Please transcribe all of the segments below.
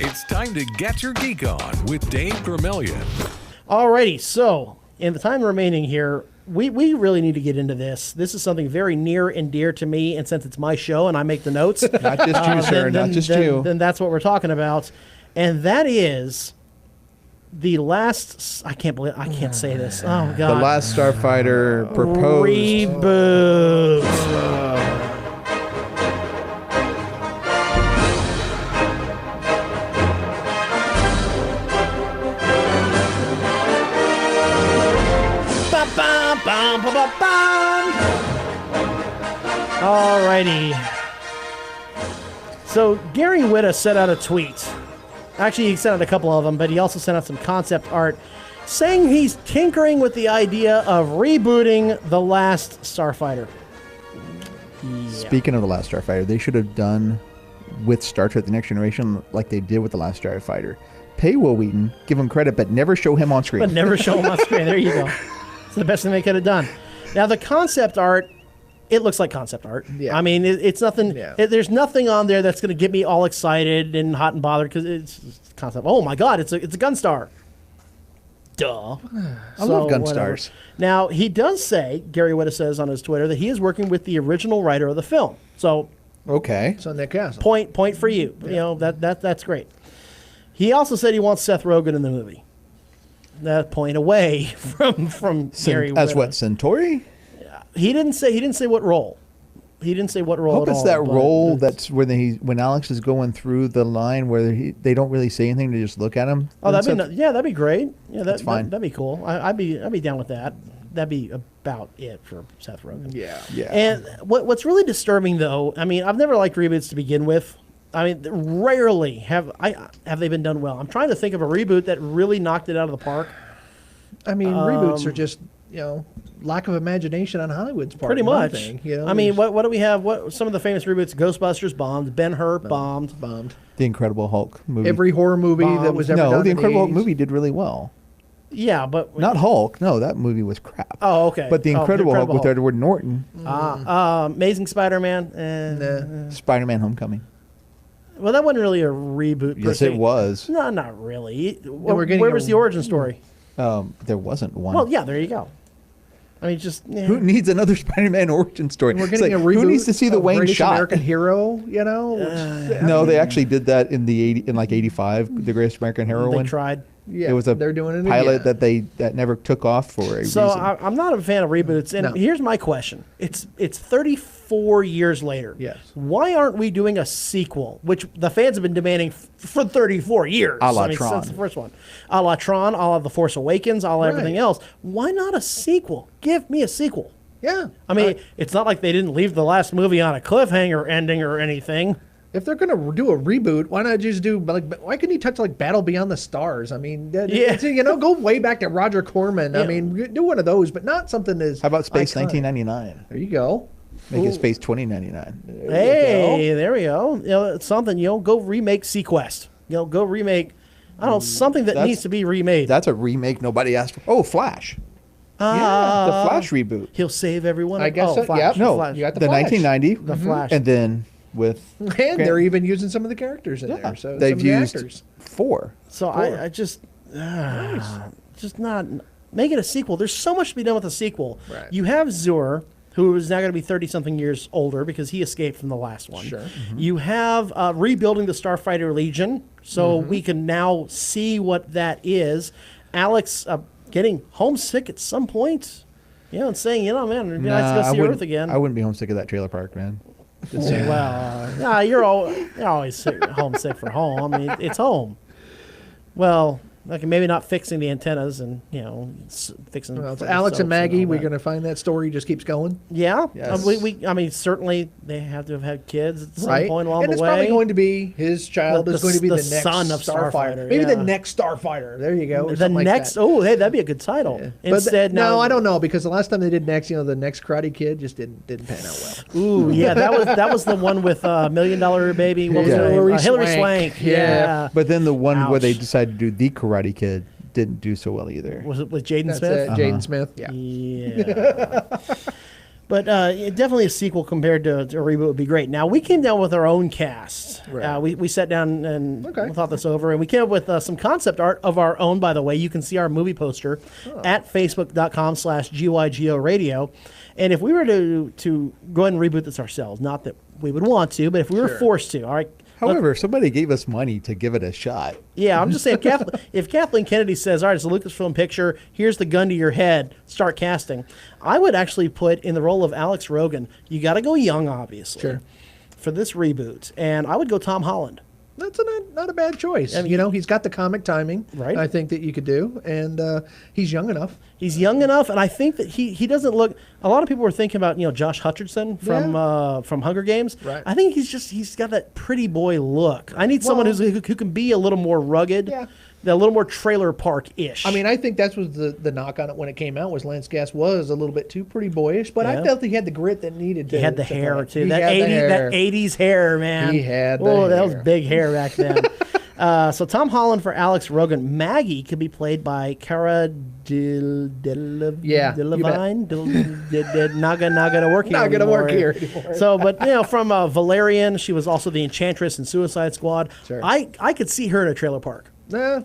It's time to get your geek on with Dave Vermillion. Alrighty, so in the time remaining here, we really need to get into this. This is something very near and dear to me, and since it's my show and I make the notes, Not just you, sir. Not just you. Then that's what we're talking about, and that is the last. I can't say this. Oh God! The Last Starfighter proposed reboot. Alrighty. So Gary Whitta sent out a tweet. Actually, he sent out a couple of them, but he also sent out some concept art saying he's tinkering with the idea of rebooting The Last Starfighter. Yeah. Speaking of The Last Starfighter, they should have done with Star Trek The Next Generation like they did with The Last Starfighter. Pay Will Wheaton, give him credit, but never show him on screen. But never show him on screen. There you go. It's the best thing they could have done. Now, the concept art, it looks like concept art. Yeah. I mean, it's nothing. Yeah. There's nothing on there that's going to get me all excited and hot and bothered because it's concept. Oh my God, it's a Gunstar. Duh. I love Gunstars. Now, he does say, Gary Whitta says on his Twitter, that he is working with the original writer of the film. So, okay. So Nick Castle. Point for you. Yeah. You know, that's great. He also said he wants Seth Rogen in the movie. That point away from Gary Whitta. As what, Centauri? He didn't say what role. He didn't say what role. I hope at it's all, that role that's when Alex is going through the line where they don't really say anything, they just look at him. Oh, that'd be great. Yeah, that's fine. That'd be cool. I'd be down with that. That'd be about it for Seth Rogen. Yeah. And what's really disturbing though, I mean, I've never liked reboots to begin with. I mean, rarely have they been done well. I'm trying to think of a reboot that really knocked it out of the park. I mean, reboots are just, lack of imagination on Hollywood's part. Pretty much. I mean, what do we have? What some of the famous reboots? Ghostbusters bombed. Ben-Hur bombed. The Incredible Hulk movie. Every horror movie that was ever done. No, the Incredible Hulk movie did really well. Yeah, but not Hulk. No, that movie was crap. Oh, okay. But the Incredible Hulk with Edward Norton. Amazing Spider-Man. Spider-Man: Homecoming. Well, that wasn't really a reboot. Yes, it was. No, not really. Where was the origin story? There wasn't one. Well, yeah, there you go. I mean, just who needs another Spider-Man origin story? We're getting a reboot. Who needs to see the Wayne British shot? American Hero, No, they actually did that in like '85. The Greatest American Hero. They tried. Yeah, it was a they're doing it pilot that never took off for a reason. I'm not a fan of reboots. And here's my question: It's 34 years later. Yes. Why aren't we doing a sequel, which the fans have been demanding for 34 years? A la Tron. Since the first one. A la Tron, a la The Force Awakens, a la everything else. Why not a sequel? Give me a sequel. Yeah. I mean, it's not like they didn't leave the last movie on a cliffhanger ending or anything. If they're going to do a reboot, why not just do, why couldn't you touch Battle Beyond the Stars? I mean, go way back to Roger Corman. Yeah. I mean, do one of those, but not something as How about Space iconic. 1999? There you go. Make it Space 2099. There we go. It's something, go remake Sequest. Go remake, I don't know, something that needs to be remade. That's a remake nobody asked for. Oh, Flash. The Flash reboot. He'll save everyone. I guess so. Flash. Yeah. No, Flash. You got the Flash. 1990. The Flash. And then and they're even using some of the characters in there. So they've used actors. 4. So I just not make it a sequel. There's so much to be done with a sequel. Right. You have Zur, who is now going to be 30-something years older because he escaped from the last one. Sure. Mm-hmm. You have rebuilding the Starfighter Legion, so we can now see what that is. Alex getting homesick at some point, and saying, man, it'd be nice to go see Earth again. I wouldn't be homesick of that trailer park, man. Well, you're always homesick for home. I mean, it's home. Well, okay, maybe not fixing the antennas and fixing. Well, Alex and Maggie, we're going to find that story just keeps going. Yeah, yes. I mean, certainly they have to have had kids at some Right. point along and the it's way. probably going to be his child is going to be the next son of Starfighter. Maybe yeah. the next Starfighter. There you go. The next. Oh, hey, that'd be a good title. Yeah. Instead, no, I don't know because the last time they did Next, the next Karate Kid just didn't pan out well. Ooh, yeah, that was the one with $1 Million Baby. What was her name? Hilary Swank. Yeah. But then the one where they Ouch. decided to do The Karate Kid didn't do so well either. Was it with Jaden That's Smith? Jaden Smith. Yeah. Yeah. But definitely a sequel compared to a reboot would be great. Now, we came down with our own cast. Right. We sat down and thought this over, and we came up with some concept art of our own, by the way. You can see our movie poster at facebook.com/GYGO radio. And if we were to go ahead and reboot this ourselves, not that we would want to, but if we were forced to, all right. However, if somebody gave us money to give it a shot. Yeah, I'm just saying, if Kathleen Kennedy says, all right, it's a Lucasfilm picture, here's the gun to your head, start casting, I would actually put in the role of Alex Rogan, you got to go young, obviously, for this reboot, and I would go Tom Holland. That's not a bad choice. I mean, he's got the comic timing, right? I think that you could do, and he's young enough. He's young enough, and I think that he doesn't look. A lot of people were thinking about Josh Hutcherson from Hunger Games. Right. I think he's got that pretty boy look. I need someone who can be a little more rugged. Yeah. A little more trailer park-ish. I mean, I think that was the knock on it when it came out, was Lance Gass was a little bit too pretty boyish, but I felt he had the grit that needed to. He had the hair, too. That 80s hair, man. He had the hair. That was big hair back then. So Tom Holland for Alex Rogan. Maggie could be played by Cara Delevingne. Not gonna work here. Not gonna work here anymore. So, but from Valerian, she was also the Enchantress in Suicide Squad. Sure. I could see her in a trailer park. Yeah.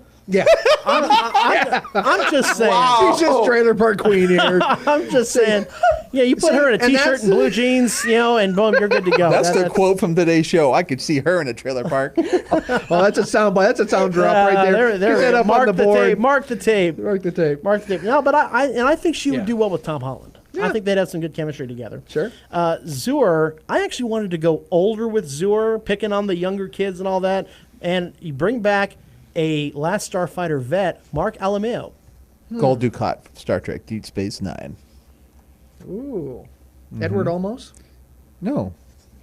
I'm just saying. Wow. She's just trailer park queen here. I'm just saying. Yeah, you put her in a t-shirt and blue jeans, and boom, you're good to go. That's the quote from today's show. I could see her in a trailer park. Well, that's a sound bite. That's a sound drop right there. There. Get up mark on the board. Mark the tape. Mark the tape. Mark the tape. No, but I think she would do well with Tom Holland. Yeah. I think they'd have some good chemistry together. Sure. Zur, I actually wanted to go older with Zur, picking on the younger kids and all that. And you bring back a Last Starfighter vet, Mark Alameo. Gold Dukat, Star Trek, Deep Space Nine. Ooh. Edward Olmos? No.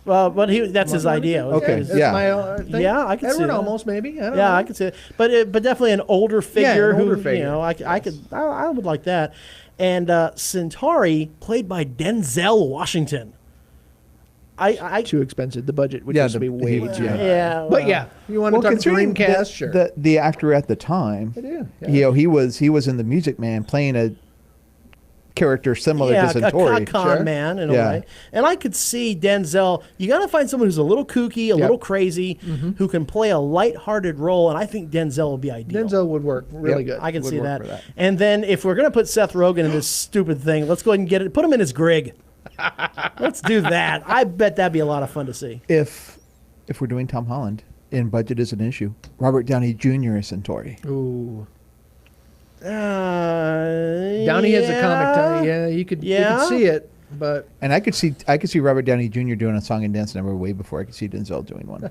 Well, but that's his idea. Okay. Yeah, I could see Edward that. Olmos, maybe. I don't know. I could see it. But definitely an older figure. Figure. I would like that. And Centauri, played by Denzel Washington. Too expensive. The budget would just be way too high. Yeah, but you want to talk Dreamcast? Sure. The actor at the time, he was in The Music Man playing a character similar to Centauri. A con man in a way. And I could see Denzel. You got to find someone who's a little kooky, a little crazy, who can play a lighthearted role, and I think Denzel would be ideal. Denzel would work really good. I can see that. And then if we're going to put Seth Rogen in this stupid thing, let's go ahead and put him in his Grig. Let's do that. I bet that'd be a lot of fun to see. If we're doing Tom Holland and budget is an issue, Robert Downey Jr. is Centauri. Ooh. Downey has a comic time. Yeah, you could see it, but and I could see Robert Downey Jr. doing a song and dance number way before I could see Denzel doing one.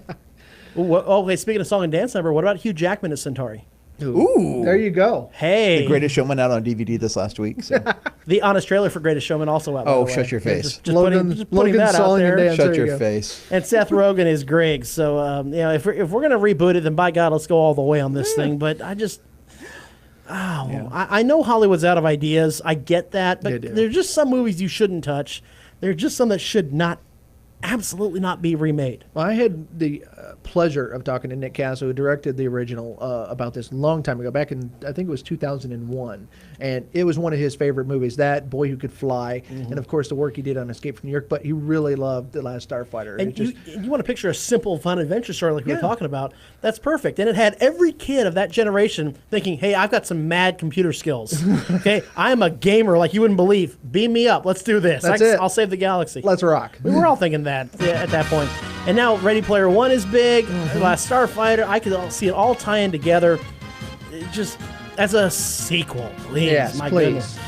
Okay, speaking of song and dance number, what about Hugh Jackman as Centauri? Ooh. There you go. Hey. The Greatest Showman out on DVD this last week. So. The honest trailer for Greatest Showman also out. Oh, shut your face. Just putting that out there. Shut your face. And Seth Rogen is Greg. So, if we're going to reboot it, then by God, let's go all the way on this thing. But I know Hollywood's out of ideas. I get that. But there's just some movies you shouldn't touch. There are just some that should absolutely not be remade. Well, I had the pleasure of talking to Nick Casso, who directed the original, about this a long time ago, back in, I think it was 2001. And it was one of his favorite movies, that, Boy Who Could Fly, and of course the work he did on Escape from New York, but he really loved The Last Starfighter. And you want to picture a simple, fun adventure story like we were talking about, that's perfect. And it had every kid of that generation thinking, hey, I've got some mad computer skills. Okay, I'm a gamer like you wouldn't believe. Beam me up. Let's do this. I'll save the galaxy. Let's rock. We were all thinking that at that point. And now Ready Player One is big. Last Starfighter. I could see it all tie in together. Just as a sequel, please. Yes, my please. goodness.